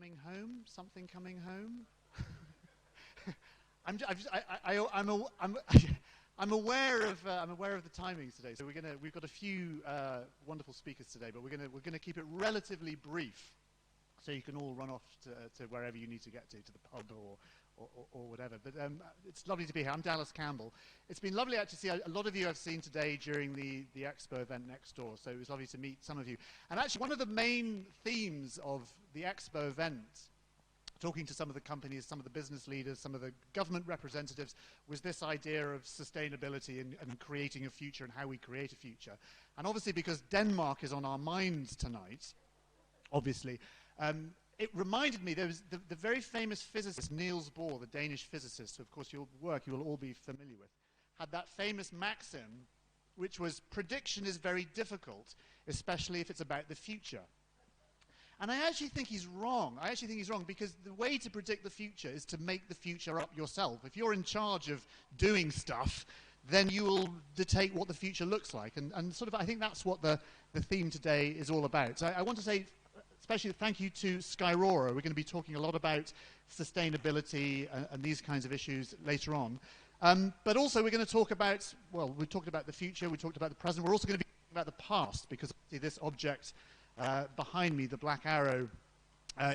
coming home? Something coming home? I'm aware of the timings today. So we've got a few wonderful speakers today, but we're gonna keep it relatively brief, so you can all run off to wherever you need to get to the pub or whatever. But it's lovely to be here. I'm Dallas Campbell. It's been lovely actually to see a lot of you I've seen today during the Expo event next door, so it was lovely to meet some of you. And actually one of the main themes of the Expo event, talking to some of the companies, some of the business leaders, some of the government representatives, was this idea of sustainability and creating a future and how we create a future. And obviously because Denmark is on our minds tonight, obviously, it reminded me, there was the very famous physicist Niels Bohr, the Danish physicist, who of course you will all be familiar with, had that famous maxim, which was, prediction is very difficult, especially if it's about the future. And I actually think he's wrong. I actually think he's wrong, because the way to predict the future is to make the future up yourself. If you're in charge of doing stuff, then you will dictate what the future looks like. And sort of, I think that's what the theme today is all about. So I want to say, especially thank you to Skyrora. We're going to be talking a lot about sustainability and these kinds of issues later on. But also we're going to talk about, well, we talked about the future, we talked about the present, we're also going to be talking about the past, because this object behind me, the black arrow,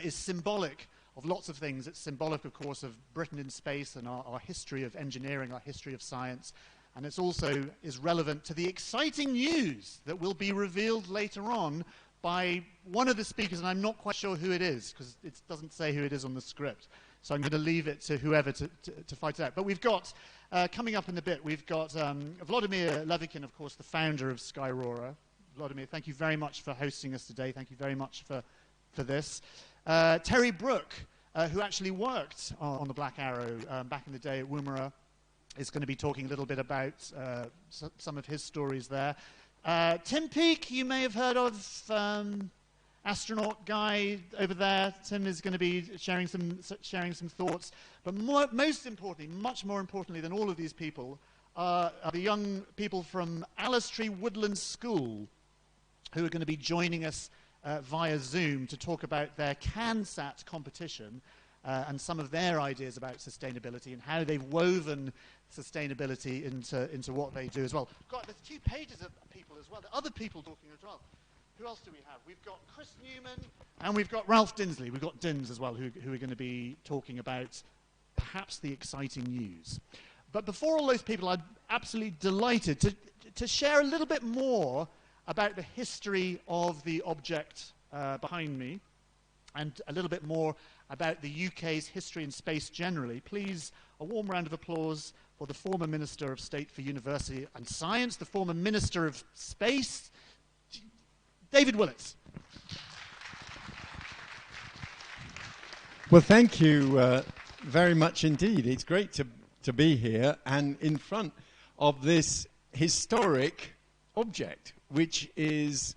is symbolic of lots of things. It's symbolic, of course, of Britain in space and our history of engineering, our history of science. And it's also is relevant to the exciting news that will be revealed later on by one of the speakers, and I'm not quite sure who it is, because it doesn't say who it is on the script. So I'm going to leave it to whoever to fight it out. But we've got, coming up in a bit, we've got Vladimir Levikin, of course, the founder of Skyrora. Vladimir, thank you very much for hosting us today. Thank you very much for this. Terry Brooke, who actually worked on the Black Arrow back in the day at Woomera, is going to be talking a little bit about some of his stories there. Tim Peake, you may have heard of, astronaut guy over there. Tim is going to be sharing some thoughts. But most importantly, much more importantly than all of these people, are the young people from Alice Tree Woodlands School, who are going to be joining us via Zoom to talk about their CanSat competition and some of their ideas about sustainability and how they've woven sustainability into what they do as well. There's 2 pages of people as well. There are other people talking as well. Who else do we have? We've got Chris Newman and we've got Ralph Dinsley. We've got Dins as well, who are going to be talking about perhaps the exciting news. But before all those people, I'm absolutely delighted to share a little bit more about the history of the object behind me, and a little bit more about the UK's history in space generally. Please, a warm round of applause for the former Minister of State for University and Science, the former Minister of Space, David Willis. Well, thank you very much indeed. It's great to be here and in front of this historic object, which is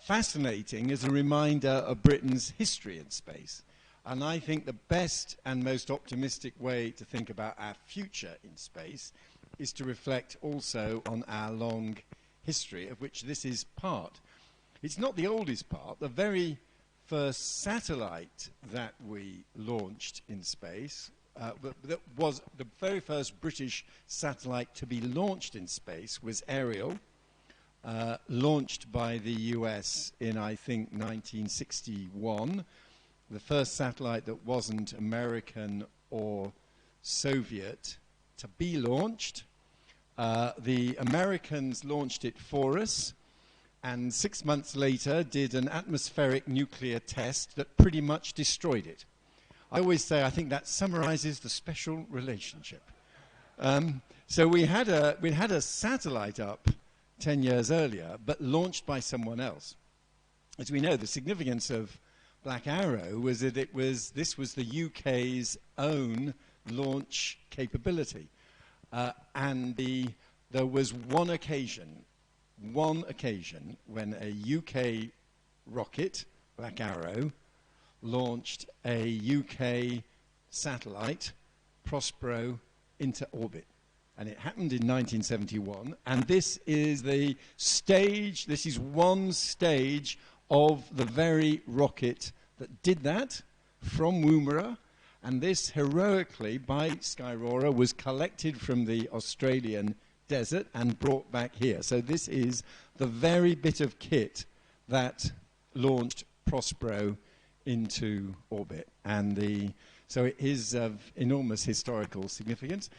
fascinating as a reminder of Britain's history in space. And I think the best and most optimistic way to think about our future in space is to reflect also on our long history, of which this is part. It's not the oldest part. The very first satellite that we launched in space, that was the very first British satellite to be launched in space, was Ariel, launched by the US in, I think, 1961. The first satellite that wasn't American or Soviet to be launched. The Americans launched it for us, and 6 months later did an atmospheric nuclear test that pretty much destroyed it. I always say I think that summarizes the special relationship. So we had a satellite up 10 years earlier, but launched by someone else. As we know, the significance of Black Arrow was that this was the UK's own launch capability. And there was one occasion when a UK rocket, Black Arrow, launched a UK satellite, Prospero, into orbit. And it happened in 1971. And this is the stage, this is one stage of the very rocket that did that. from Woomera, and this heroically by Skyrora was collected from the Australian desert and brought back here. So this is the very bit of kit that launched Prospero into orbit, and so it is of enormous historical significance.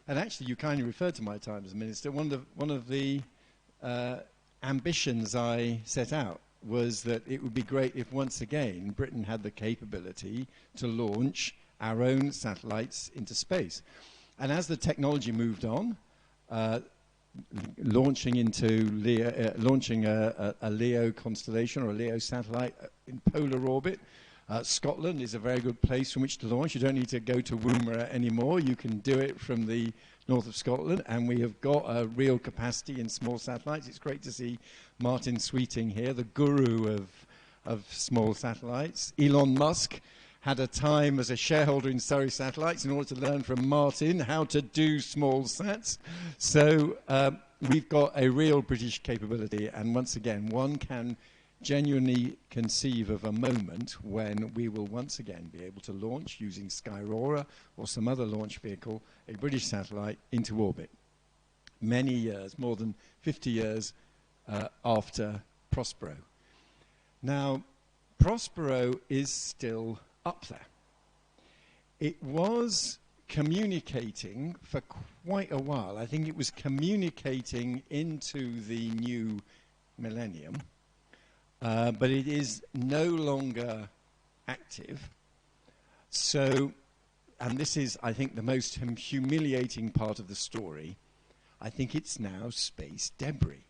And actually, you kindly referred to my time as minister. One of the ambitions I set out was that it would be great if once again Britain had the capability to launch our own satellites into space. And as the technology moved on, launching a LEO constellation or a LEO satellite in polar orbit. Scotland is a very good place from which to launch. You don't need to go to Woomera anymore. You can do it from the north of Scotland, and we have got a real capacity in small satellites. It's great to see Martin Sweeting here, the guru of small satellites. Elon Musk had a time as a shareholder in Surrey Satellites in order to learn from Martin how to do small sats. So we've got a real British capability, and once again, one can genuinely conceive of a moment when we will once again be able to launch using Skyrora or some other launch vehicle, a British satellite into orbit. Many years, more than 50 years after Prospero. Now, Prospero is still up there. It was communicating for quite a while. I think it was communicating into the new millennium, but it is no longer active. So, and this is, I think, the most humiliating part of the story, I think it's now space debris,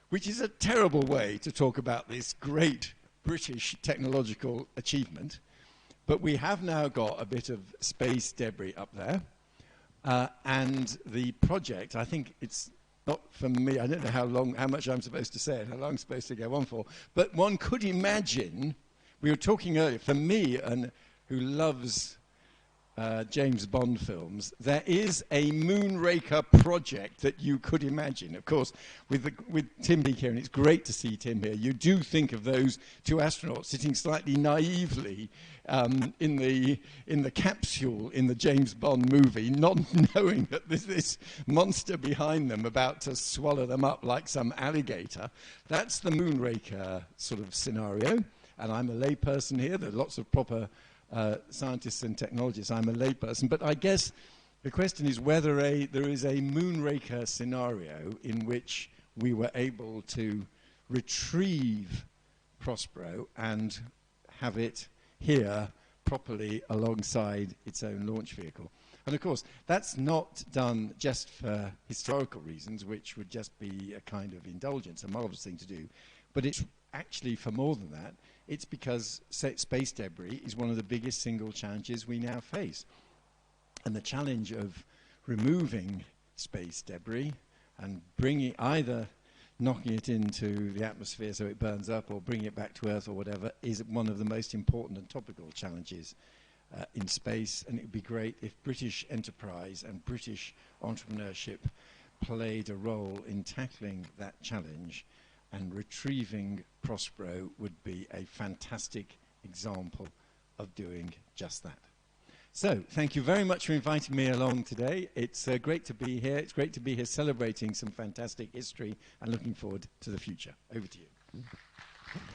which is a terrible way to talk about this great British technological achievement. But we have now got a bit of space debris up there, and the project, I think it's not for me, I don't know how much I'm supposed to say it, how long I'm supposed to go on for, but one could imagine, we were talking earlier, for me, and who loves James Bond films, there is a Moonraker project that you could imagine. Of course, with Tim Beak here, and it's great to see Tim here, you do think of those two astronauts sitting slightly naively in the capsule in the James Bond movie, not knowing that there's this monster behind them about to swallow them up like some alligator. That's the Moonraker sort of scenario, and I'm a layperson here. There are lots of proper scientists and technologists. I'm a layperson, but I guess the question is whether there is a Moonraker scenario in which we were able to retrieve Prospero and have it here properly alongside its own launch vehicle. And of course, that's not done just for historical reasons, which would just be a kind of indulgence, a marvelous thing to do, but it's actually for more than that. It's because space debris is one of the biggest single challenges we now face. And the challenge of removing space debris and either knocking it into the atmosphere so it burns up or bringing it back to Earth or whatever is one of the most important and topical challenges in space. And it would be great if British enterprise and British entrepreneurship played a role in tackling that challenge, and retrieving Prospero would be a fantastic example of doing just that. So, thank you very much for inviting me along today. It's great to be here. It's great to be here celebrating some fantastic history and looking forward to the future. Over to you.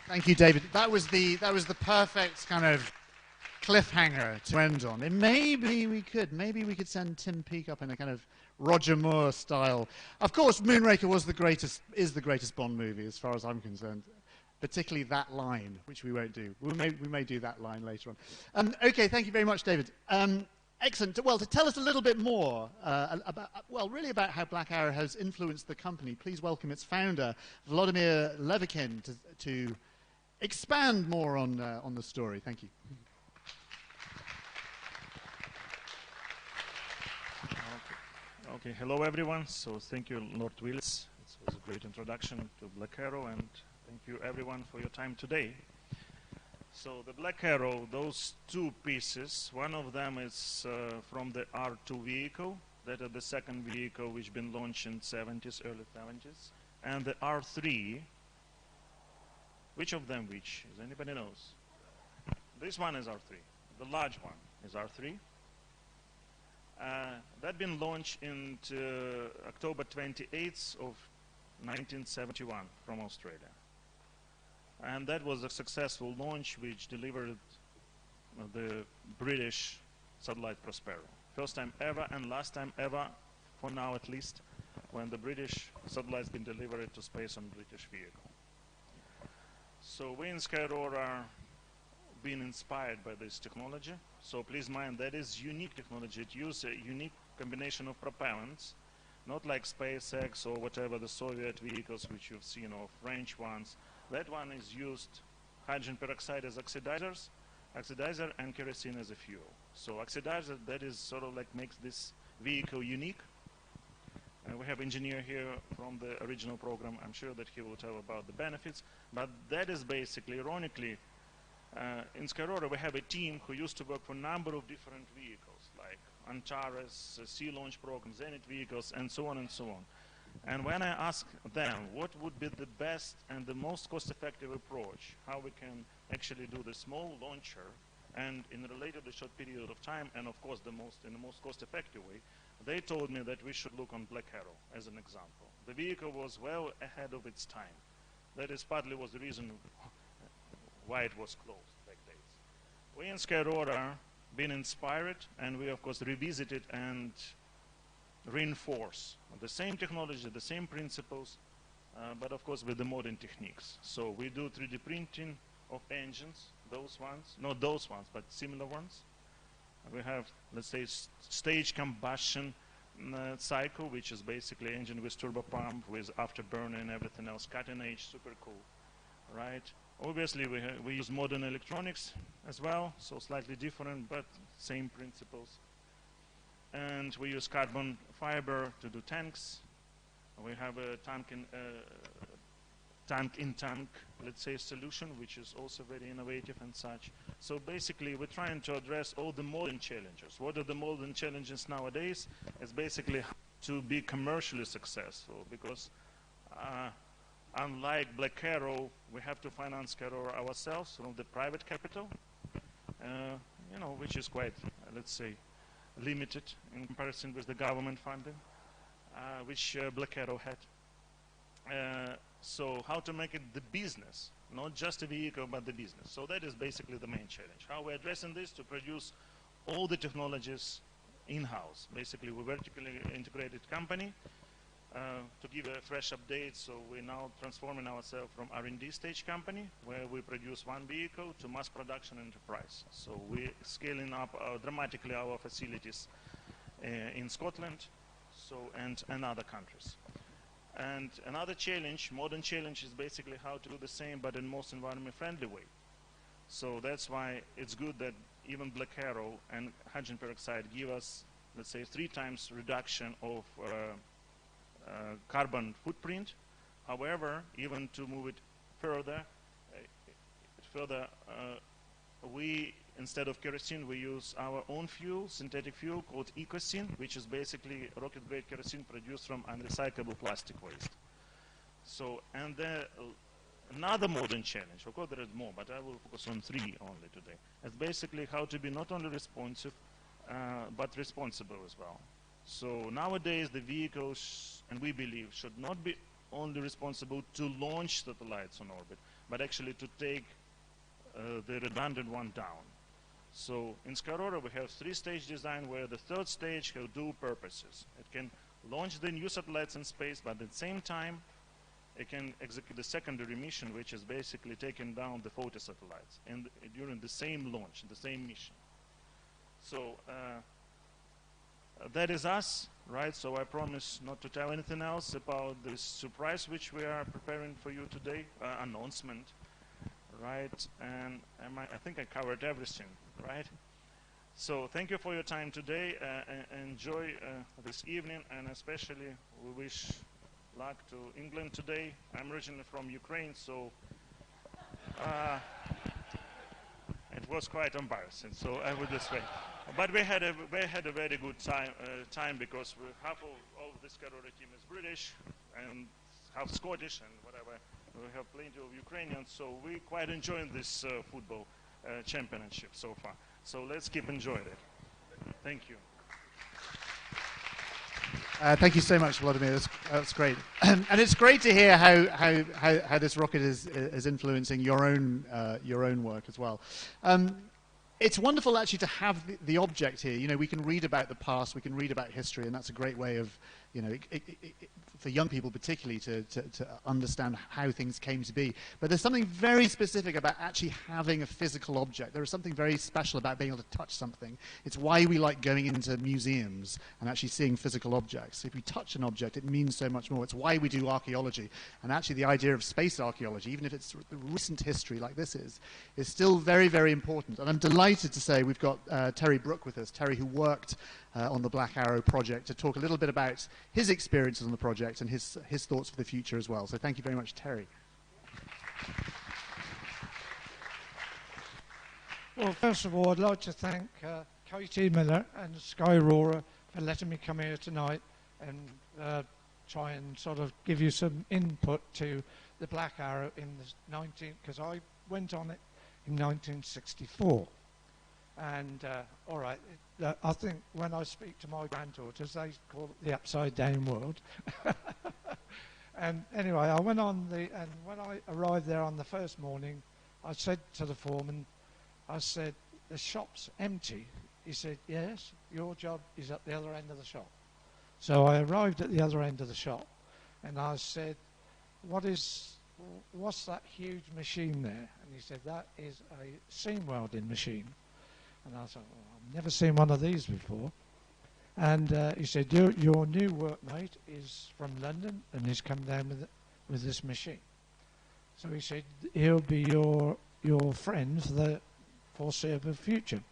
Thank you, David. That was the perfect kind of cliffhanger to end on. And maybe we could send Tim Peake up in a kind of Roger Moore style. Of course, Moonraker is the greatest Bond movie as far as I'm concerned. Particularly that line, which we won't do. We may do that line later on. Okay, thank you very much, David. Excellent. Well, to tell us a little bit more about how Black Arrow has influenced the company, please welcome its founder, Vladimir Levikin, to expand more on the story. Thank you. Okay, hello everyone. So thank you, Lord Willis. This was a great introduction to Black Arrow, and thank you everyone for your time today. So the Black Arrow, those two pieces, one of them is from the R2 vehicle, that is the second vehicle which been launched in 70s, early 70s, and the R3, which of them which? Does anybody knows? This one is R3. The large one is R3. That been launched in October 28th of 1971 from Australia. And that was a successful launch which delivered the British satellite Prospero. First time ever and last time ever, for now at least, when the British satellite's been delivered to space on British vehicle. So we in Skyrora been inspired by this technology. So please mind that is unique technology. It uses a unique combination of propellants, not like SpaceX or whatever the Soviet vehicles which you've seen, or French ones. That one is used hydrogen peroxide as oxidizer and kerosene as a fuel. So oxidizer, that is sort of like makes this vehicle unique. We have engineer here from the original program. I'm sure that he will tell about the benefits. But that is basically, ironically, in Skyrora we have a team who used to work for a number of different vehicles, like Antares, Sea Launch Program, Zenit vehicles, and so on and so on. And when I asked them what would be the best and the most cost-effective approach, how we can actually do the small launcher and in a relatively short period of time, and of course in the most cost-effective way, they told me that we should look on Black Arrow as an example. The vehicle was well ahead of its time. That is partly was the reason why it was closed back days. We in Skyrora been inspired, and we of course revisited and reinforce the same technology, the same principles, but of course with the modern techniques. So we do 3D printing of engines, those ones, not those ones, but similar ones. We have, let's say, stage combustion cycle, which is basically engine with turbo pump, with afterburner and everything else, cutting edge, super cool, right? Obviously, we use modern electronics as well, so slightly different, but same principles. And we use carbon fiber to do tanks. We have a tank-in-tank, let's say, solution, which is also very innovative and such. So basically, we're trying to address all the modern challenges. What are the modern challenges nowadays? It's basically to be commercially successful, because unlike Black Arrow, we have to finance Skyrora ourselves from the private capital, you know, which is quite, let's say, limited in comparison with the government funding, which Black Arrow had. So how to make it the business, not just a vehicle, but the business. So that is basically the main challenge. How we're addressing this to produce all the technologies in-house. Basically, we're a vertically integrated company. To give a fresh update, so we're now transforming ourselves from R&D stage company, where we produce one vehicle, to mass production enterprise. So we're scaling up dramatically our facilities in Scotland, and other countries. And another challenge, modern challenge, is basically how to do the same, but in most environment friendly way. So that's why it's good that even Black Arrow and hydrogen peroxide give us, let's say, 3 times reduction of carbon footprint. However, even to move it further, we, instead of kerosene, we use our own fuel, synthetic fuel called ecosene, which is basically rocket-grade kerosene produced from unrecyclable plastic waste. So, and another modern challenge, of course there is more, but I will focus on 3 only today. It's basically how to be not only responsive, but responsible as well. So nowadays the vehicles, and we believe, should not be only responsible to launch satellites on orbit, but actually to take the redundant one down. So in Skyrora we have 3-stage design, where the 3rd stage has dual purposes. It can launch the new satellites in space, but at the same time it can execute the secondary mission, which is basically taking down the photo satellites during the same launch, the same mission. So that is us, right? So I promise not to tell anything else about this surprise which we are preparing for you today, announcement, right? And I think I covered everything, right? So thank you for your time today. Enjoy this evening, and especially we wish luck to England today. I'm originally from Ukraine, so it was quite embarrassing, so I would just wait. But we had a very good time because half of the Skyrora team is British and half Scottish and whatever. We have plenty of Ukrainians, so we quite enjoying this football championship so far. So let's keep enjoying it. Thank you. Thank you so much, Vladimir. That's great. And it's great to hear how this rocket is influencing your own work as well. It's wonderful actually to have the object here. You know, we can read about the past, we can read about history, and that's a great way of, you know, for young people particularly to understand how things came to be. But there's something very specific about actually having a physical object. There is something very special about being able to touch something. It's why we like going into museums and actually seeing physical objects. If we touch an object, it means so much more. It's why we do archaeology. And actually the idea of space archaeology, even if it's recent history like this is still very, very important. And I'm delighted to say we've got Terry Brooke with us. Terry, who worked on the Black Arrow project, to talk a little bit about his experiences on the project and his thoughts for the future as well. So thank you very much, Terry. Well, first of all, I'd like to thank Katie Miller and Skyrora for letting me come here tonight and try and sort of give you some input to the Black Arrow in the because I went on it in 1964. And, all right, I think when I speak to my granddaughters, they call it the upside down world. And anyway, I went on and when I arrived there on the first morning, I said to the foreman, I said, the shop's empty. He said, yes, your job is at the other end of the shop. So I arrived at the other end of the shop, and I said, what's that huge machine there? And he said, that is a seam welding machine. And I thought, well, I've never seen one of these before. And he said, your new workmate is from London and he's come down with this machine. So he said, he'll be your friend for the foreseeable future.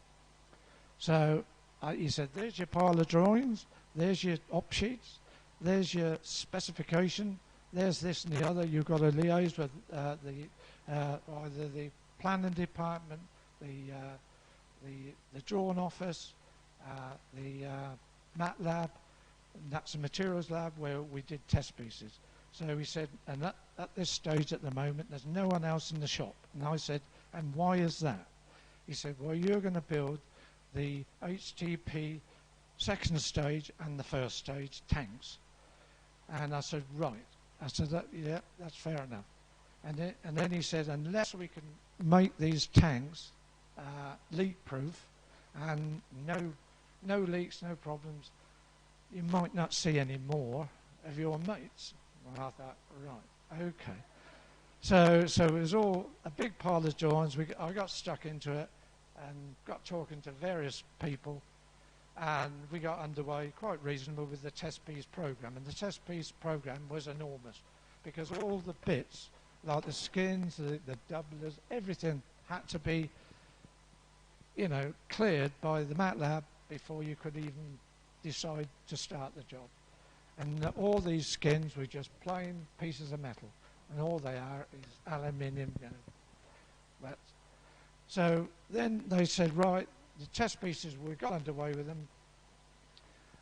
So he said, there's your pile of drawings, there's your op sheets, there's your specification, there's this and the other. You've got to liaise with either the planning department, the drawing office, the mat lab, and that's the materials lab where we did test pieces. So he said, and at this stage at the moment, there's no one else in the shop. And I said, and why is that? He said, well, you're going to build the HTP second stage and the first stage tanks. And I said, right. I said, yeah, that's fair enough. And then he said, unless we can make these tanks leak-proof and no leaks, no problems, you might not see any more of your mates. And I thought, right, okay. So it was all a big pile of drawings. I got stuck into it and got talking to various people, and we got underway quite reasonable with the test piece program. And the test piece program was enormous because all the bits, like the skins, the doublers, everything had to be, you know, cleared by the mat lab before you could even decide to start the job. And all these skins were just plain pieces of metal, and all they are is aluminium. You know. So then they said, right, the test pieces, we got underway with them,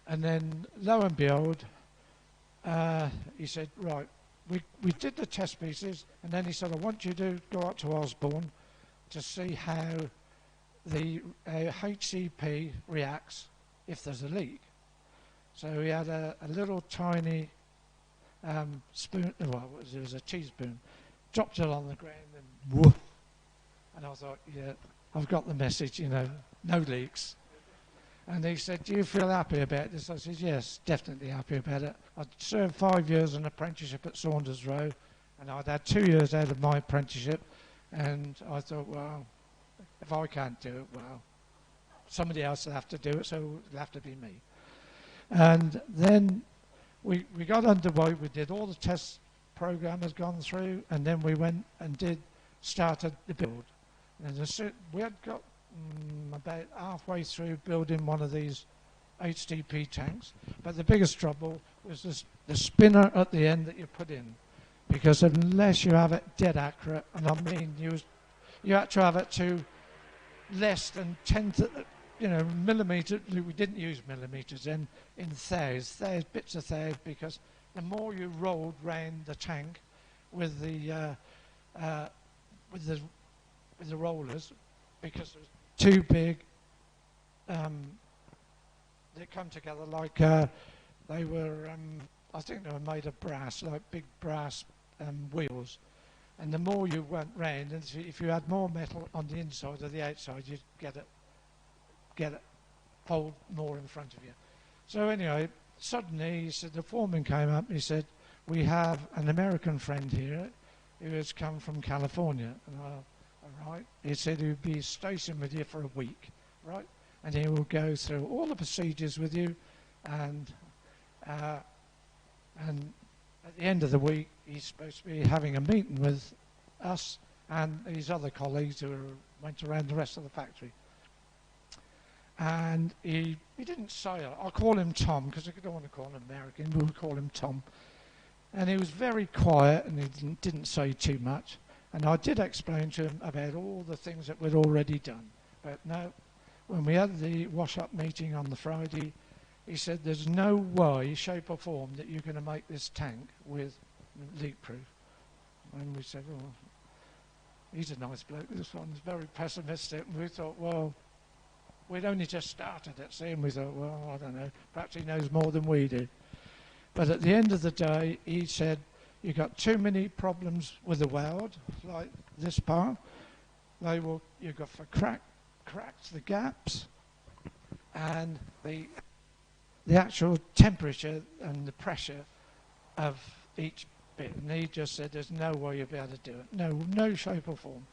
and then lo and behold, he said, right, we did the test pieces, and then he said, I want you to go up to Osborne to see how the HCP reacts if there's a leak. So he had a little tiny spoon, well, it was a teaspoon, dropped it on the ground and woof. And I thought, yeah, I've got the message, you know, no leaks. And he said, do you feel happy about this? I said, yes, definitely happy about it. I'd served 5 years an apprenticeship at Saunders Row, and I'd had 2 years out of my apprenticeship, and I thought, well, if I can't do it, well, somebody else will have to do it, so it'll have to be me. And then we got underway. We did all the test program has gone through, and then we went and started the build. And we had got about halfway through building one of these HTP tanks, but the biggest trouble was the spinner at the end that you put in, because unless you have it dead accurate, and I mean you had to have it to less than 10 millimeters. We didn't use millimeters in thous, bits of thous, because the more you rolled round the tank, with the rollers, the more because it was too big. They come together like they were, I think they were made of brass, like big brass wheels. And the more you went round, and if you had more metal on the inside or the outside, you'd get it fold more in front of you. So anyway, suddenly he said, the foreman came up and he said, we have an American friend here who has come from California. And all right. He said he'd be stationed with you for a week, right? And he will go through all the procedures with you, and at the end of the week, he's supposed to be having a meeting with us and his other colleagues who went around the rest of the factory. And he didn't say it. I'll call him Tom, because I don't want to call him American. We'll call him Tom. And he was very quiet, and he didn't say too much. And I did explain to him about all the things that we'd already done. But no, when we had the wash-up meeting on the Friday, he said, there's no way, shape or form that you're going to make this tank with leak-proof. And we said, oh, he's a nice bloke. This one's very pessimistic. And we thought, well, we'd only just started it, see, and we thought, well, I don't know, perhaps he knows more than we do. But at the end of the day, he said, you've got too many problems with the weld, like this part. You've got for cracks, the gaps, and the actual temperature and the pressure of each bit. And he just said, there's no way you'll be able to do it. No shape or form.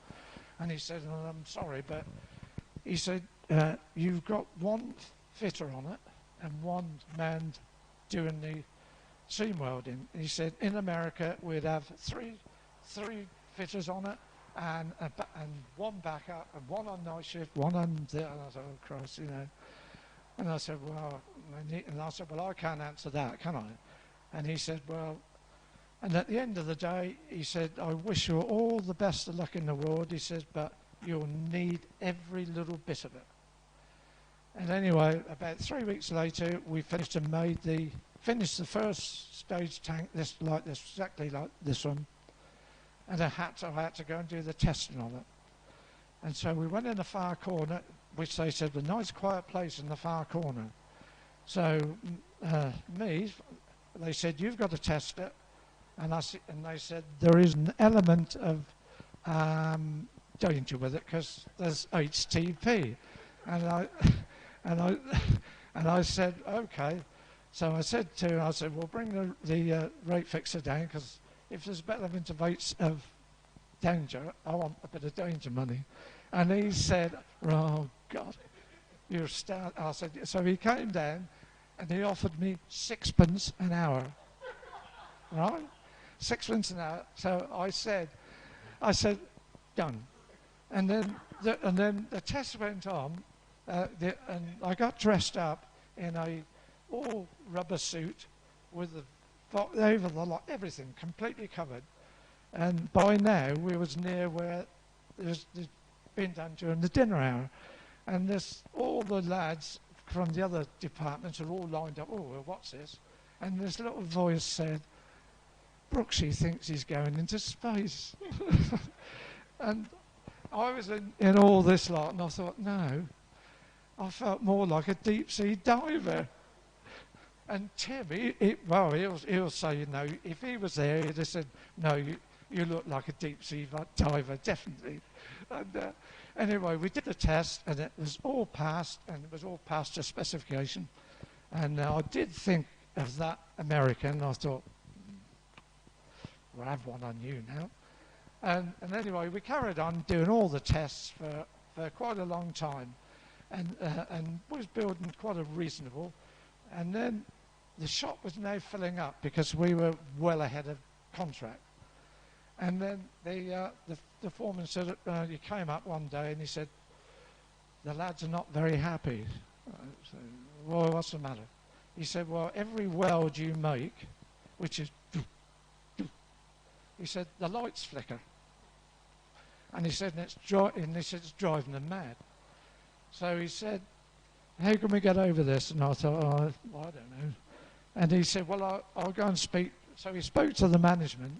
And he said, well, I'm sorry, but he said, you've got one fitter on it and one man doing the seam welding. He said, in America, we'd have three fitters on it, and one backup, and one on night shift, one on the, and I said, oh Christ, you know. And I said, well, I can't answer that, can I? And he said, well, and at the end of the day, he said, I wish you all the best of luck in the world. He said, but you'll need every little bit of it. And anyway, about 3 weeks later, we finished the first stage tank, exactly like this one. And I had to go and do the testing on it. And so we went in the far corner, which they said was a nice quiet place in the far corner. So they said, you've got to test it. And they said, there is an element of danger with it because there's HTP. And I said, okay. So I said well, bring the rate fixer down, because if there's a element of danger, I want a bit of danger money. And he said, oh God, you're start. I said, so he came down and he offered me 6p an hour, right? 6p an hour. So I said, done. And then the test went on, and I got dressed up in a all rubber suit with everything completely covered. And by now we was near where there's been done during the dinner hour, and all the lads from the other departments are all lined up. Oh, well, what's this? And this little voice said, Brooksy thinks he's going into space. And I was in all this lot, and I thought, no, I felt more like a deep sea diver. And Tim, he'll say, you know, if he was there, he'd have said, no, you look like a deep sea diver, definitely. And anyway, we did the test, and it was all passed, and it was all passed to specification. And I did think of that American. I thought, we'll have one on you now. And anyway, we carried on doing all the tests for quite a long time, and was building quite a reasonable. And then the shop was now filling up because we were well ahead of contract. And then the foreman said, he came up one day and he said, the lads are not very happy. I said, well, what's the matter? He said, well, every weld you make, which is, he said, the lights flicker. And he said, it's driving them mad. So he said, how can we get over this? And I thought, oh, I don't know. And he said, well, I'll go and speak. So he spoke to the management,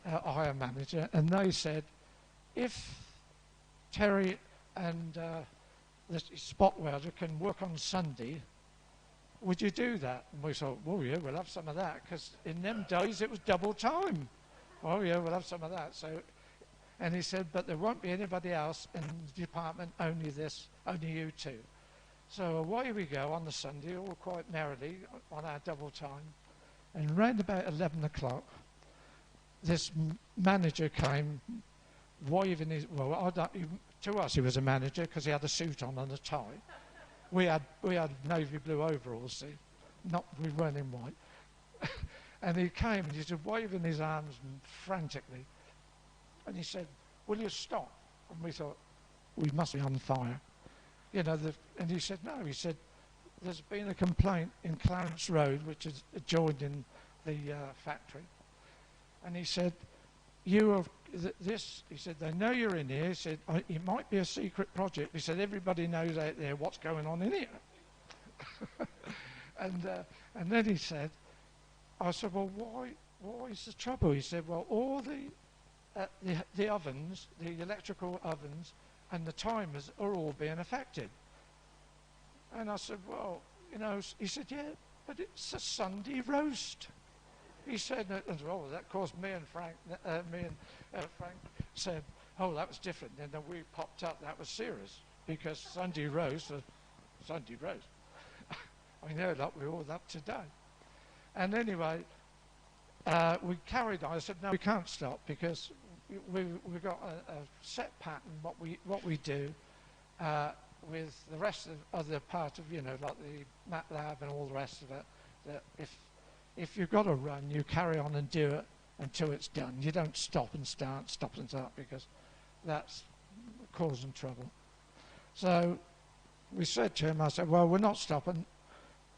hire manager, and they said, if Terry and the spot welder can work on Sunday. Would you do that? And we thought, well, yeah, we'll have some of that, because in them days it was double time. Oh, yeah, we'll have some of that. So, and he said, but there won't be anybody else in the department, only you two. So away we go on the Sunday, all quite merrily, on our double time. And round about 11 o'clock, this manager came, waving his, to us he was a manager because he had a suit on and a tie. We had navy blue overalls, see, we weren't in white. And he came and he was waving his arms frantically. And he said, will you stop? And we thought, we must be on fire. You know, and he said, no. He said, there's been a complaint in Clarence Road, which is adjoined in the factory. And he said, he said, they know you're in here. He said, it might be a secret project. He said, everybody knows out there what's going on in here. And then he said, I said, well, why is the trouble? He said, well, all the ovens, the electrical ovens and the timers are all being affected. And I said, well, you know, he said, yeah, but it's a Sunday roast. He said, oh, that caused me and Frank said, oh, that was different. And then we popped up, that was serious, because Sunday roast was Sunday roast. I know that we're all up to date. And anyway, we carried on. I said, no, we can't stop, because we've got a set pattern, what we do with the rest of other part of, you know, like the MATLAB and all the rest of it, that if you've got to run, you carry on and do it until it's done. You don't stop and start, because that's causing trouble. So we said to him, I said, well, we're not stopping.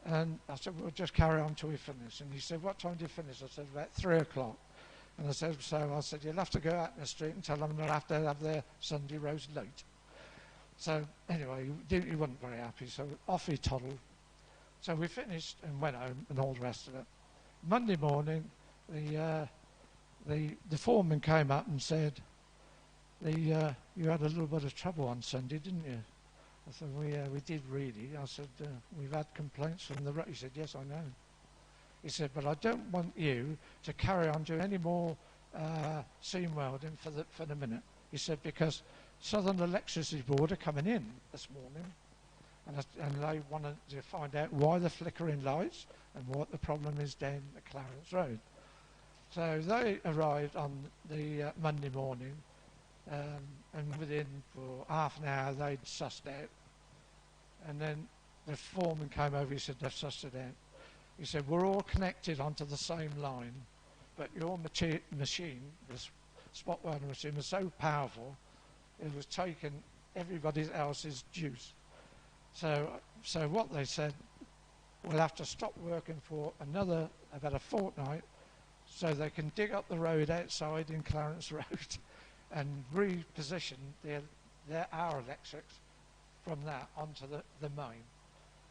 And I said, we'll just carry on till we finish. And he said, what time do you finish? I said, about 3 o'clock. And I said, you'll have to go out in the street and tell them they'll have to have their Sunday roast late. So anyway, he wasn't very happy, so off he toddled. So we finished and went home and all the rest of it. Monday morning, the foreman came up and said, you had a little bit of trouble on Sunday, didn't you? I said, we did really. I said, we've had complaints from the... He said, yes, I know. He said, but I don't want you to carry on doing any more seam welding for the minute. He said, because Southern Electricity Board are coming in this morning, and they wanted to find out why the flickering lights and what the problem is down at Clarence Road. So they arrived on the Monday morning, and within for half an hour they'd sussed out. And then the foreman came over, he said, they've sussed it out. He said, we're all connected onto the same line, but your machine, the spot welding machine, was so powerful, it was taking everybody else's juice. So what they said, we'll have to stop working for about a fortnight, so they can dig up the road outside in Clarence Road and reposition our electrics from that onto the main.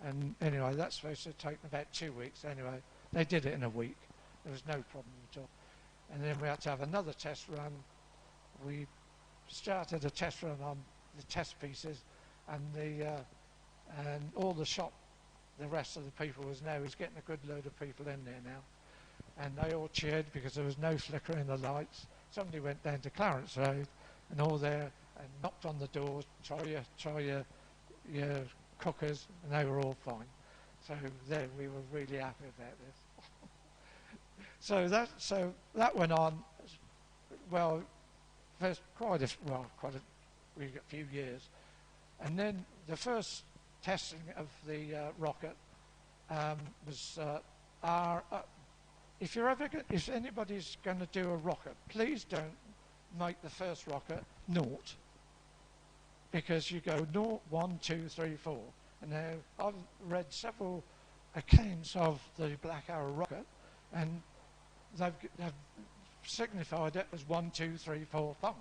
And anyway, that's supposed to take about 2 weeks. Anyway, they did it in a week. There was no problem at all. And then we had to have another test run. We started a test run on the test pieces, and and all the shop, the rest of the people was getting a good load of people in there now. And they all cheered because there was no flicker in the lights. Somebody went down to Clarence Road and all there and knocked on the doors, try your cookers, and they were all fine. So there, we were really happy about this. so that went on, well, first quite a few years, and then the first testing of the rocket was if anybody's going to do a rocket, please don't make the first rocket naught, because you go 0, 1, 2, 3, 4. And now I've read several accounts of the Black Arrow rocket, and they've signified it as 1, 2, 3, 4, 5,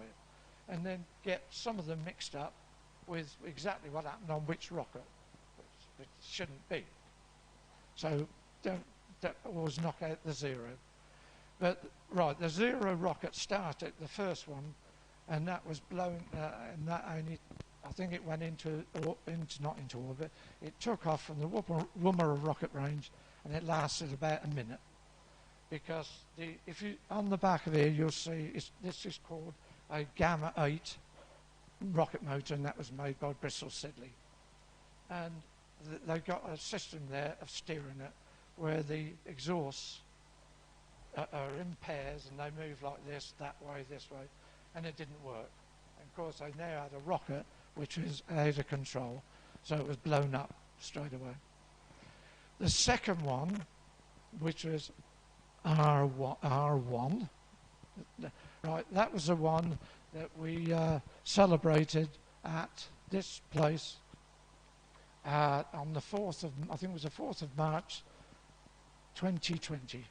and then get some of them mixed up with exactly what happened on which rocket, which it shouldn't be. So don't always knock out the 0. But right, the 0 rocket started, the first one, and that was blown, and that only, I think it went not into orbit. It took off from the Woomera rocket range, and it lasted about a minute. Because if you on the back of here, you'll see this is called a Gamma 8 rocket motor, and that was made by Bristol Siddeley. And they've got a system there of steering it, where the exhausts are in pairs, and they move like this way, and it didn't work. And of course, they now had a rocket which was out of control, so it was blown up straight away. The second one, which was R1, right, that was the one that we celebrated at this place on the 4th of, I think it was the 4th of March 2020.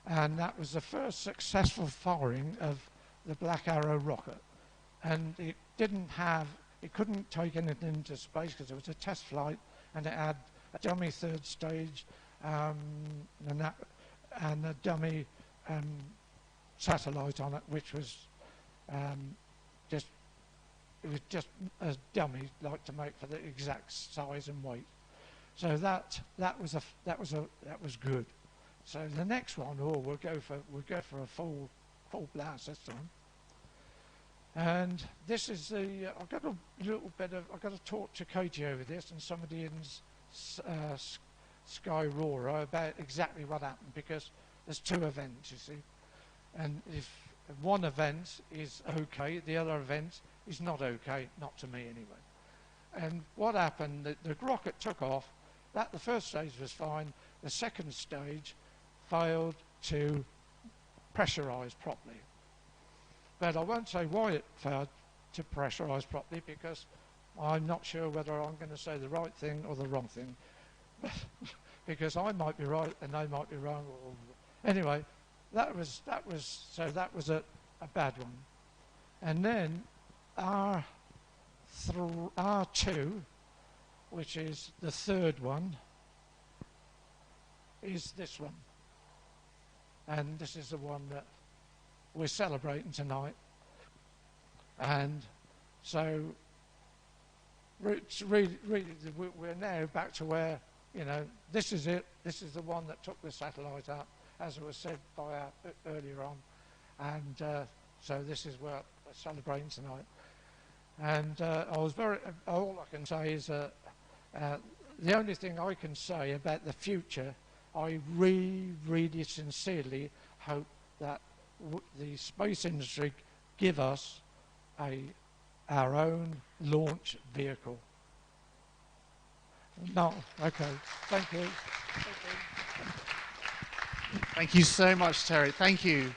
And that was the first successful firing of the Black Arrow rocket. And it couldn't take anything into space because it was a test flight, and it had a dummy third stage and a dummy satellite on it, which was just a dummy, like to make for the exact size and weight. So that was good. So the next one, we'll go for a full blast this time. And this is I've got to talk to Katie over this and somebody in Skyrora about exactly what happened, because there's two events, you see. And if one event is okay, the other event is not okay, not to me anyway. And what happened, the rocket took off, the first stage was fine, the second stage failed to pressurize properly. But I won't say why it failed to pressurize properly, because I'm not sure whether I'm going to say the right thing or the wrong thing. Because I might be right and they might be wrong. Anyway, that was a bad one. And then R2, which is the third one, is this one. And this is the one that we're celebrating tonight. And so really, we're now back to where, this is it. This is the one that took the satellite up, as it was said by earlier on. And so this is what we're celebrating tonight. And all I can say is the only thing I can say about the future, I really sincerely hope that the space industry give us our own launch vehicle. No, okay. Thank you. Thank you so much, Terry. Thank you.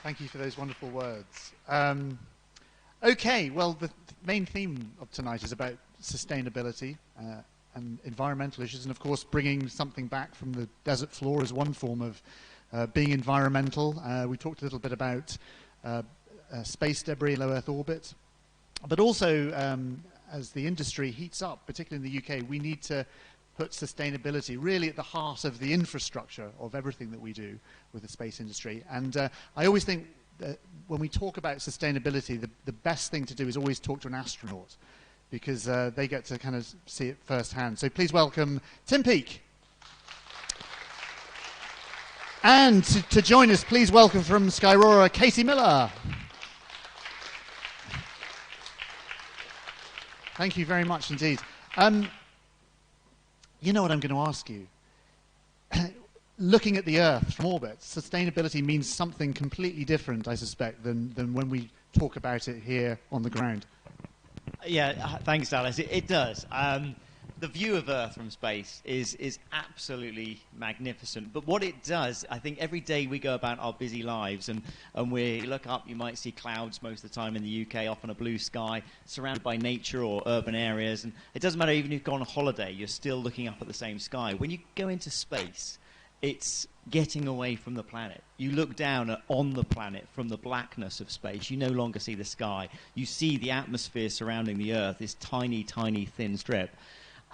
Thank you for those wonderful words. Okay, well, the main theme of tonight is about sustainability and environmental issues, and of course bringing something back from the desert floor is one form of being environmental. We talked a little bit about space debris, low Earth orbit, but also as the industry heats up, particularly in the UK, we need to put sustainability really at the heart of the infrastructure of everything that we do with the space industry. And I always think that when we talk about sustainability, the best thing to do is always talk to an astronaut, because they get to kind of see it firsthand. So please welcome Tim Peake. And to join us, please welcome from Skyrora, Katie Miller. Thank you very much indeed. You know what I'm going to ask you. Looking at the Earth from orbit, sustainability means something completely different, I suspect, than when we talk about it here on the ground. Yeah, thanks, Dallas. It does. The view of Earth from space is absolutely magnificent. But what it does, I think every day we go about our busy lives and we look up, you might see clouds most of the time in the UK, often a blue sky, surrounded by nature or urban areas. And it doesn't matter, even if you've gone on holiday, you're still looking up at the same sky. When you go into space, it's getting away from the planet. You look down on the planet from the blackness of space. You no longer see the sky. You see the atmosphere surrounding the Earth, this tiny, tiny, thin strip.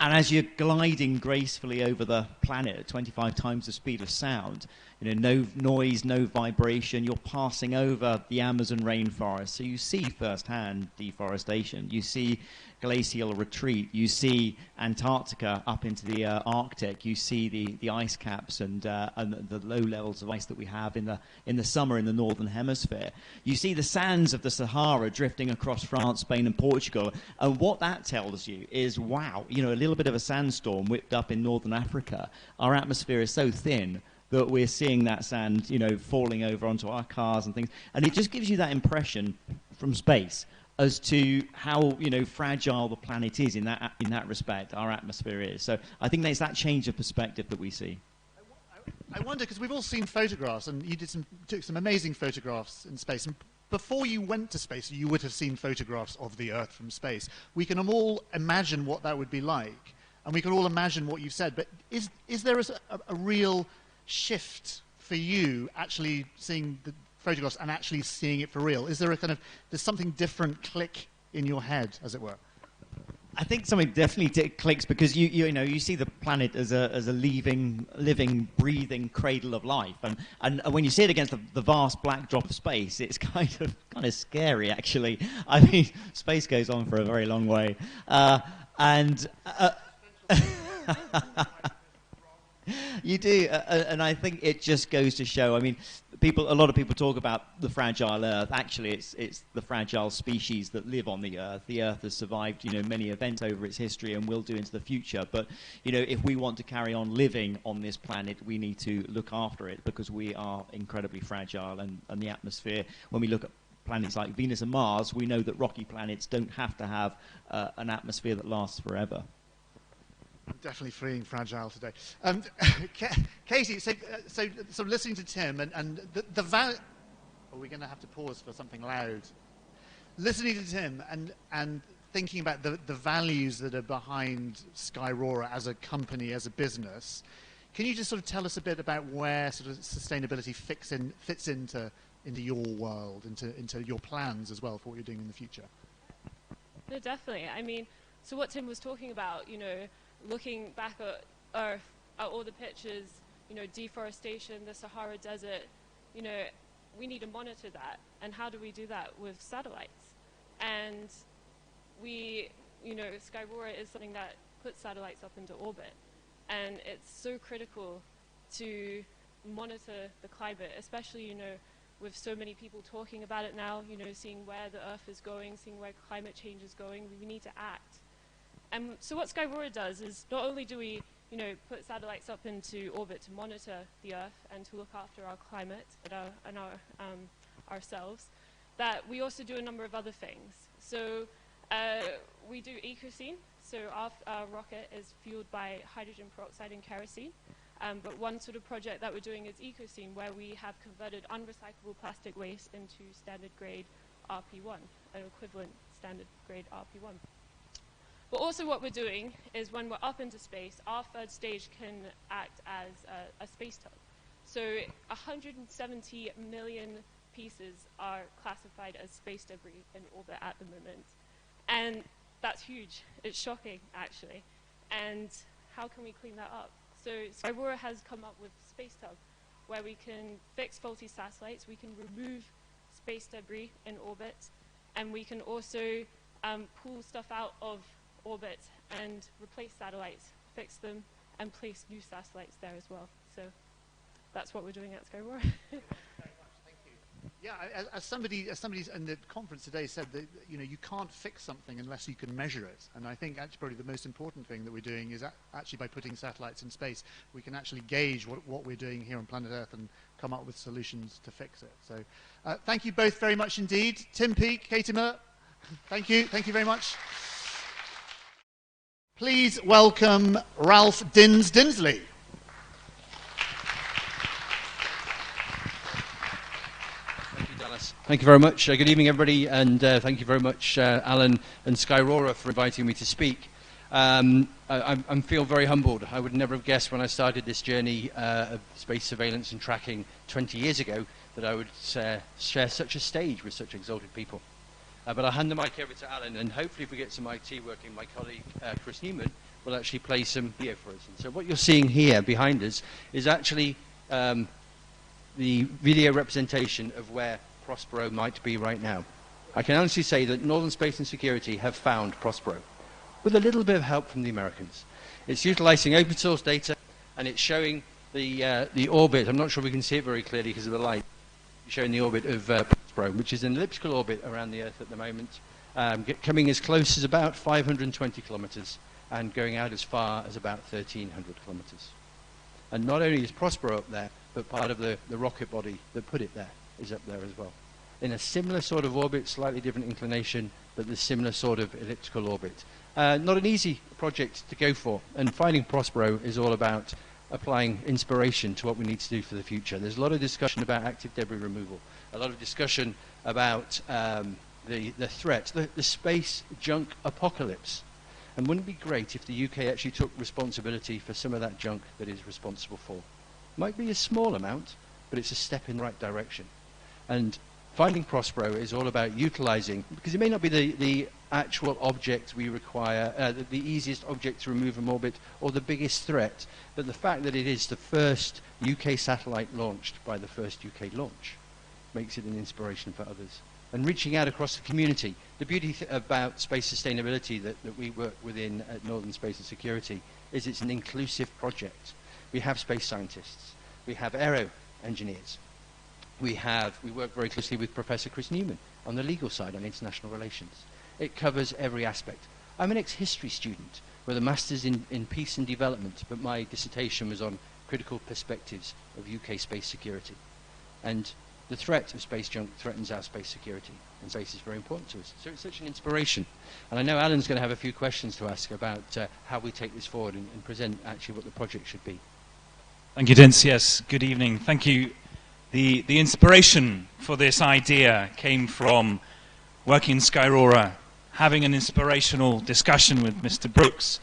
And as you're gliding gracefully over the planet at 25 times the speed of sound, no noise, no vibration, you're passing over the Amazon rainforest. So you see firsthand deforestation. You see glacial retreat. You see Antarctica up into the Arctic. You see the ice caps and the low levels of ice that we have in the summer in the northern hemisphere. You see the sands of the Sahara drifting across France, Spain, and Portugal. And what that tells you is, wow, a little bit of a sandstorm whipped up in northern Africa. Our atmosphere is so thin that we're seeing that sand, falling over onto our cars and things. And it just gives you that impression from space as to how fragile the planet is in that respect. Our atmosphere is. So I think there's that change of perspective that we see. I wonder, because we've all seen photographs, and you took some amazing photographs in space. And before you went to space, you would have seen photographs of the Earth from space. We can all imagine what that would be like, and we can all imagine what you've said. But is there a real shift for you actually seeing the photographs and actually seeing it for real? Is there there's something different click in your head, as it were? I think something definitely clicks because you see the planet as a living, breathing cradle of life, and when you see it against the vast black drop of space, it's kind of scary actually. I mean, space goes on for a very long way, and. You do, and I think it just goes to show. I mean, a lot of people talk about the fragile Earth. Actually, it's the fragile species that live on the Earth. The Earth has survived, many events over its history and will do into the future. But, if we want to carry on living on this planet, we need to look after it because we are incredibly fragile. And the atmosphere, when we look at planets like Venus and Mars, we know that rocky planets don't have to have an atmosphere that lasts forever. I'm definitely feeling fragile today. Katie, so listening to Tim and the value... Are we going to have to pause for something loud? Listening to Tim and thinking about the values that are behind Skyrora as a company, as a business, can you just sort of tell us a bit about where sort of sustainability fits into your world, into your plans as well for what you're doing in the future? No, definitely. I mean, so what Tim was talking about, looking back at Earth, at all the pictures, deforestation, the Sahara Desert, we need to monitor that. And how do we do that? With satellites. And we, Skyrora is something that puts satellites up into orbit. And it's so critical to monitor the climate, especially, with so many people talking about it now, seeing where the Earth is going, seeing where climate change is going. We need to act. And so what Skyrora does is not only do we, put satellites up into orbit to monitor the Earth and to look after our climate and ourselves, that we also do a number of other things. So we do ecosene. So our rocket is fueled by hydrogen peroxide and kerosene. But one sort of project that we're doing is ecosene, where we have converted unrecyclable plastic waste into standard grade RP1, an equivalent standard grade RP1. But also what we're doing is when we're up into space, our third stage can act as a space tug. So 170 million pieces are classified as space debris in orbit at the moment. And that's huge. It's shocking, actually. And how can we clean that up? So Skyrora has come up with Space Tug, where we can fix faulty satellites, we can remove space debris in orbit, and we can also pull stuff out of orbit and replace satellites, fix them, and place new satellites there as well. So that's what we're doing at Skyrora. Yeah, as somebody in the conference today said, that you can't fix something unless you can measure it. And I think actually probably the most important thing that we're doing is actually by putting satellites in space, we can actually gauge what we're doing here on planet Earth and come up with solutions to fix it. So thank you both very much indeed. Tim Peake, Katie Miller, thank you very much. Please welcome Ralph Dinsley. Thank you very much. Good evening, everybody, and thank you very much, Alan and Skyrora, for inviting me to speak. I feel very humbled. I would never have guessed when I started this journey of space surveillance and tracking 20 years ago that I would share such a stage with such exalted people. But I'll hand the mic over to Alan, and hopefully if we get some IT working, my colleague Chris Newman will actually play some video for us. And so what you're seeing here behind us is actually the video representation of where Prospero might be right now. I can honestly say that Northern Space and Security have found Prospero, with a little bit of help from the Americans. It's utilizing open source data, and it's showing the orbit. I'm not sure we can see it very clearly because of the light. It's showing the orbit of Prospero, which is an elliptical orbit around the Earth at the moment, coming as close as about 520 kilometers and going out as far as about 1,300 kilometers. And not only is Prospero up there, but part of the rocket body that put it there is up there as well. In a similar sort of orbit, slightly different inclination, but the similar sort of elliptical orbit. Not an easy project to go for, and finding Prospero is all about applying inspiration to what we need to do for the future. There's a lot of discussion about active debris removal, a lot of discussion about the threat, the space junk apocalypse. And wouldn't it be great if the UK actually took responsibility for some of that junk that is responsible for? Might be a small amount, but it's a step in the right direction. And finding Prospero is all about utilizing, because it may not be the actual object we require, the easiest object to remove from orbit or the biggest threat, but the fact that it is the first UK satellite launched by the first UK launch makes it an inspiration for others. And reaching out across the community. The beauty about space sustainability that we work within at Northern Space and Security is it's an inclusive project. We have space scientists, we have aero engineers, we work very closely with Professor Chris Newman on the legal side, on international relations. It covers every aspect. I'm an ex-history student with a master's in peace and development, but my dissertation was on critical perspectives of UK space security. And the threat of space junk threatens our space security, and space is very important to us. So it's such an inspiration. And I know Alan's going to have a few questions to ask about how we take this forward and present actually what the project should be. Thank you, Dints. Yes, good evening. Thank you. The inspiration for this idea came from working in Skyrora, having an inspirational discussion with Mr. Brooks,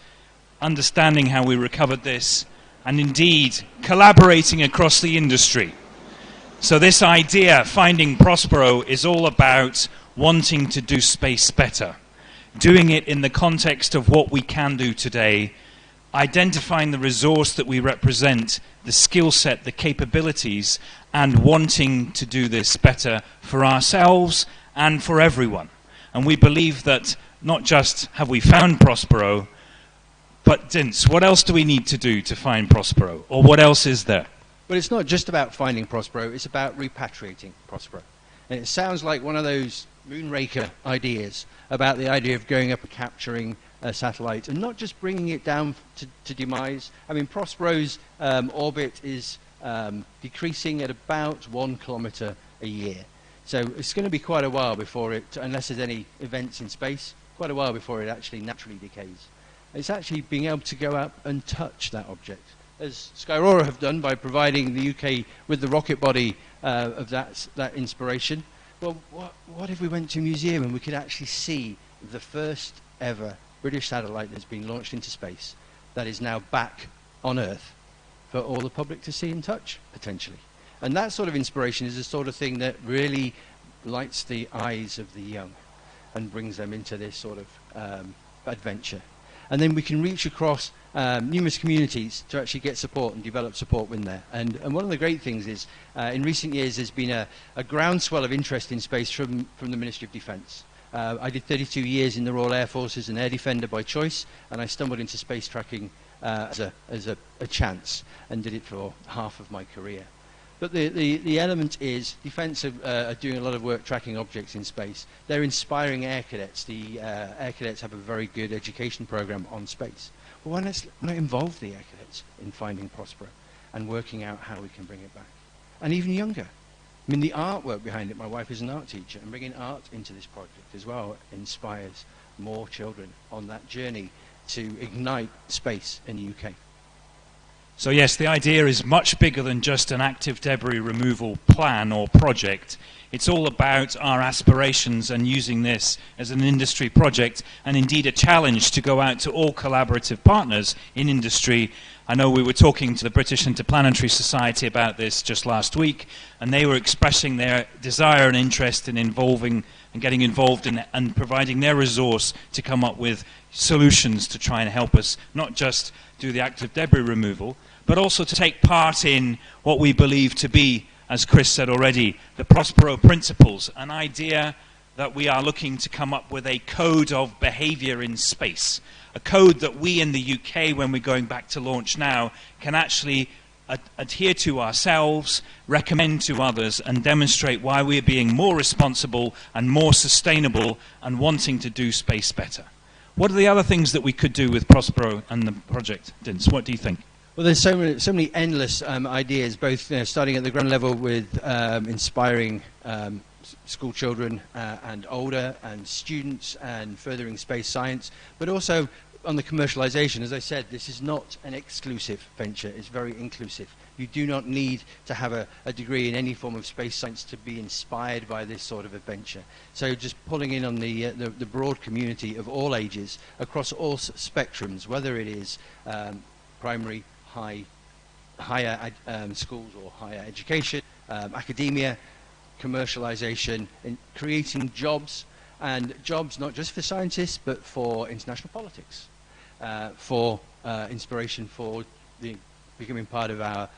understanding how we recovered this, and indeed collaborating across the industry. So this idea, finding Prospero, is all about wanting to do space better, doing it in the context of what we can do today, identifying the resource that we represent, the skill set, the capabilities, and wanting to do this better for ourselves and for everyone. And we believe that not just have we found Prospero, but Dints, what else do we need to do to find Prospero? Or what else is there? But it's not just about finding Prospero, it's about repatriating Prospero. And it sounds like one of those Moonraker ideas about the idea of going up and capturing a satellite and not just bringing it down to demise. I mean, Prospero's orbit is decreasing at about 1 kilometer a year. So it's going to be quite a while before it, unless there's any events in space, quite a while before it actually naturally decays. It's actually being able to go out and touch that object, as Skyrora have done by providing the UK with the rocket body of that inspiration. Well, what if we went to a museum and we could actually see the first ever British satellite that's been launched into space that is now back on Earth for all the public to see and touch, potentially? And that sort of inspiration is the sort of thing that really lights the eyes of the young and brings them into this sort of adventure. And then we can reach across numerous communities to actually get support and develop support in there. And one of the great things is, in recent years, there's been a groundswell of interest in space from the Ministry of Defence. I did 32 years in the Royal Air Force as an air defender by choice, and I stumbled into space tracking as a chance and did it for half of my career. But the element is Defence are doing a lot of work tracking objects in space. They're inspiring air cadets. The air cadets have a very good education program on space. Well, why not involve the air cadets in finding Prospero and working out how we can bring it back? And even younger. I mean, the artwork behind it, my wife is an art teacher, and bringing art into this project as well inspires more children on that journey to ignite space in the UK. So yes, the idea is much bigger than just an active debris removal plan or project. It's all about our aspirations and using this as an industry project and indeed a challenge to go out to all collaborative partners in industry. I know we were talking to the British Interplanetary Society about this just last week, and they were expressing their desire and interest in involving and getting involved in and providing their resource to come up with solutions to try and help us not just do the active debris removal, but also to take part in what we believe to be, as Chris said already, the Prospero Principles, an idea that we are looking to come up with a code of behavior in space, a code that we in the UK, when we're going back to launch now, can actually adhere to ourselves, recommend to others, and demonstrate why we're being more responsible and more sustainable and wanting to do space better. What are the other things that we could do with Prospero and the project, Dins? What do you think? Well, there's so many endless ideas, both starting at the ground level with inspiring school children and older and students and furthering space science, but also on the commercialization. As I said, this is not an exclusive venture, it's very inclusive. You do not need to have a degree in any form of space science to be inspired by this sort of adventure. So just pulling in on the broad community of all ages across all spectrums, whether it is primary, higher schools or higher education, academia, commercialization, and creating jobs, and jobs not just for scientists but for international politics, for inspiration for becoming part of our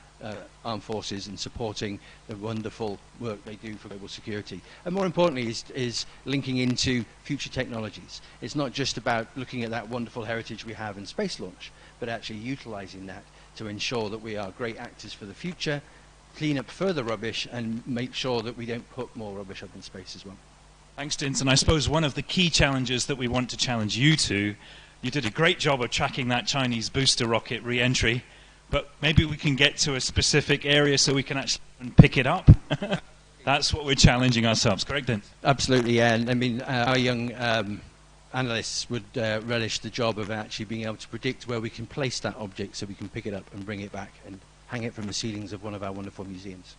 armed forces and supporting the wonderful work they do for global security. And more importantly is linking into future technologies. It's not just about looking at that wonderful heritage we have in space launch, but actually utilizing that to ensure that we are great actors for the future, clean up further rubbish, and make sure that we don't put more rubbish up in space as well. Thanks, Dins. And I suppose one of the key challenges that we want to challenge you to, you did a great job of tracking that Chinese booster rocket re-entry, but maybe we can get to a specific area so we can actually pick it up. That's what we're challenging ourselves, correct, Dins? Absolutely, yeah. And I mean, our young analysts would relish the job of actually being able to predict where we can place that object so we can pick it up and bring it back and hang it from the ceilings of one of our wonderful museums.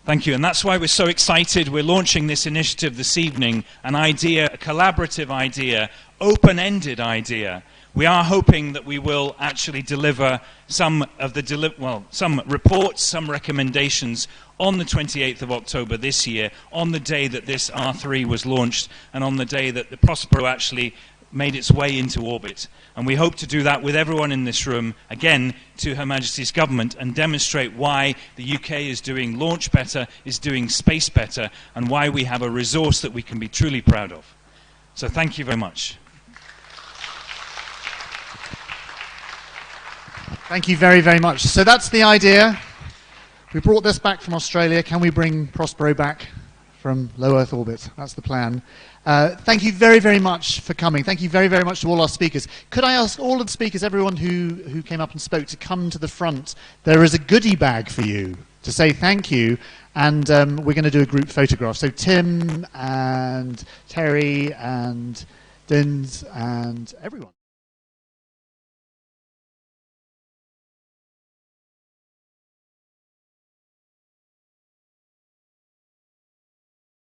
Thank you, and that's why we're so excited. We're launching this initiative this evening, an idea, a collaborative idea, open-ended idea. We are hoping that we will actually deliver some reports, some recommendations on the 28th of October this year, on the day that this R3 was launched and on the day that the Prospero actually made its way into orbit. And we hope to do that with everyone in this room, again, to Her Majesty's government, and demonstrate why the UK is doing launch better, is doing space better, and why we have a resource that we can be truly proud of. So thank you very much. Thank you very, very much. So that's the idea. We brought this back from Australia. Can we bring Prospero back from low Earth orbit? That's the plan. Thank you very, very much for coming. Thank you very, very much to all our speakers. Could I ask all of the speakers, everyone who came up and spoke, to come to the front? There is a goodie bag for you to say thank you, and we're going to do a group photograph. So Tim and Terry and Dins and everyone.